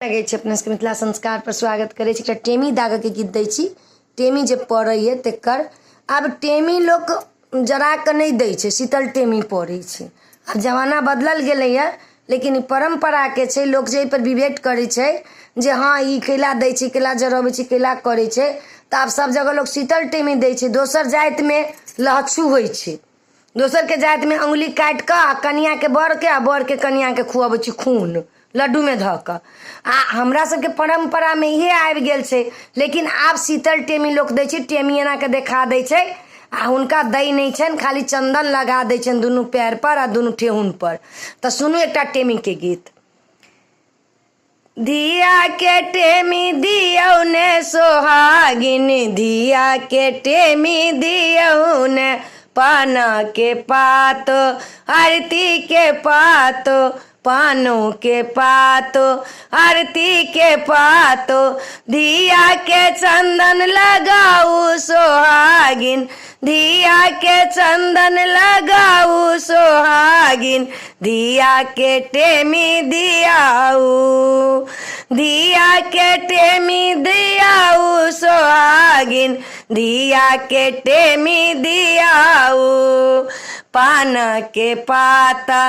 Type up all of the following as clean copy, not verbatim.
लगे अपने मिथिला संस्कार पर स्वागत करे टेमी दाग के गीत दै छी। टेमी जे पड़े तकर आब टेमी लोग जरा के नहीं दै छै, शीतल टेमी पड़े छै। अब जमाना बदलल गेलै लेकिन परंपरा के छै, लोग जे पर विवेट करे छै जे हाँ ई कैला दै छै, कैला जरबै छै, कैला करे छै। त आब सब जगह लोग शीतल टेमी दै छै। दोसर जात में लहछू होइ छै, दोसर के जात में अंगुली काट के कनिया के बर के बर के कनिया के खुआबै छै खून लड्डू में धऽ कऽ। आ हमरा सबके परंपरा में इहे आबि गेल छै। लेकिन आब शीतल टेमी लोग दै छै, टेमी एना के देखा दै छै आ हुनका दै नहीं छन, खाली चंदन लगा दै छन दुनू पैर पर आ दुनू ठेहुन पर। तो सुनू एकटा टेमी के गीत। धिया के टेमी दियौ ने सोहागिन, धिया के टेमी दियौ ने पाना के पात, आरती के पात, पानों के पातो, आरती के पातो, धिया के चंदन लगाऊ सोहागिन, धिया के चंदन लगाऊ सोहागिन, धिया के टेमी दियाऊ, धिया के टेमी दियाऊ सोहागिन, धिया के टेमी दियाऊ। पान के पाता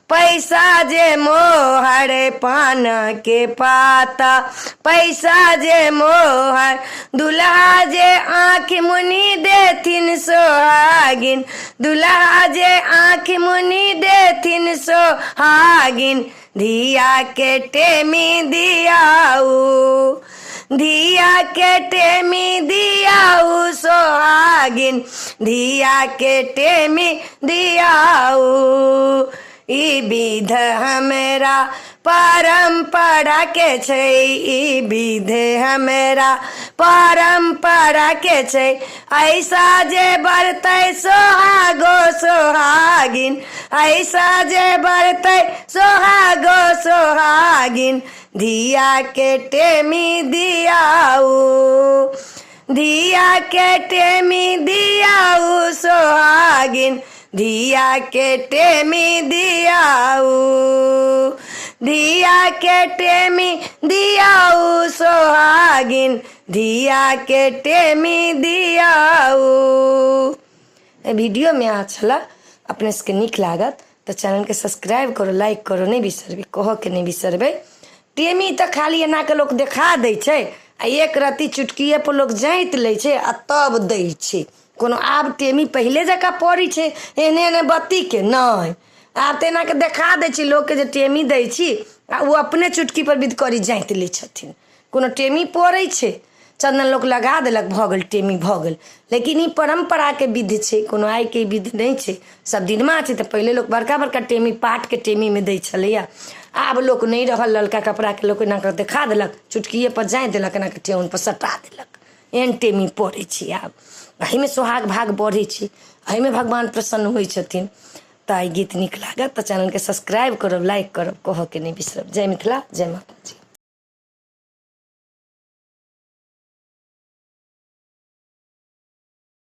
पैसा जे मोहर, पान के पाता पैसा जे मोहर, दुल्हा जे आँख मुनि देथिन सोहागिन, दुल्हा जे आँख मुनि देथिन सोहागिन, धिया के टेमी दियाऊ, धिया के टेमी दियाऊ सोहागिन, धिया के टेमी दियाऊ। ई विध हमरा परंपरा के छै, ई विध हमरा परंपरा के छै। ऐसा जे बरतै सोहागो सोहागिन, ऐसा जे बरतै सोहागो सोहागिन, धिया के टेमी दियाऊ, धिया के टेमी दियाऊ सोहागिन, धिया के टेमी दियाऊ, धिया के टेमी दियाऊ सोहागिन, धिया के टेमी दियाऊ। वीडियो में अच्छा अपने से निक लागत तो चैनल के सब्सक्राइब करो, लाइक करो, नहीं बिसरबे, कह के नहीं बिसरबे। टेमी तो खाली एना के लोग देखा दै छै आ एक रत्ती चुटकिए पर लोग जाइत लै छै आ तब दै छै। कोनो आब टेमी पहले जका पड़ी छै एने एने बत्ती के नहीं, आब तो एना के देखा दै छै लोग के जे टेमी दै छी आ वो अपने चुटकी पर विध करी जाइत लै छथिन। कोनो टेमी पड़ै छै, चंदन लोग लगा देलक, भ गेल टेमी भ गेल। लेकिन ई परंपरा के विधि छै, कोनो आइ के विधि नहीं छै। सब दिनमा छै तो पहले लोग बड़का बड़का टेमी पाट के टेमी में दै छलैया। आब लोग नहीं रहल, ललका कपड़ा के लोग एना कर देखा देलक, चुटकिए पर जाय देलक, एना के ठेहुन पर सटा देलक, एहन टेमी पड़ै छै। आब एहि में सोहाग भाग बढ़े छै, एहि में भगवान प्रसन्न होइ छथिन। तो आई गीत निक लागत तो चैनल के सब्सक्राइब करब, लाइक करब, कह के नहीं बिसरब। जय मिथिला, जय माता जी।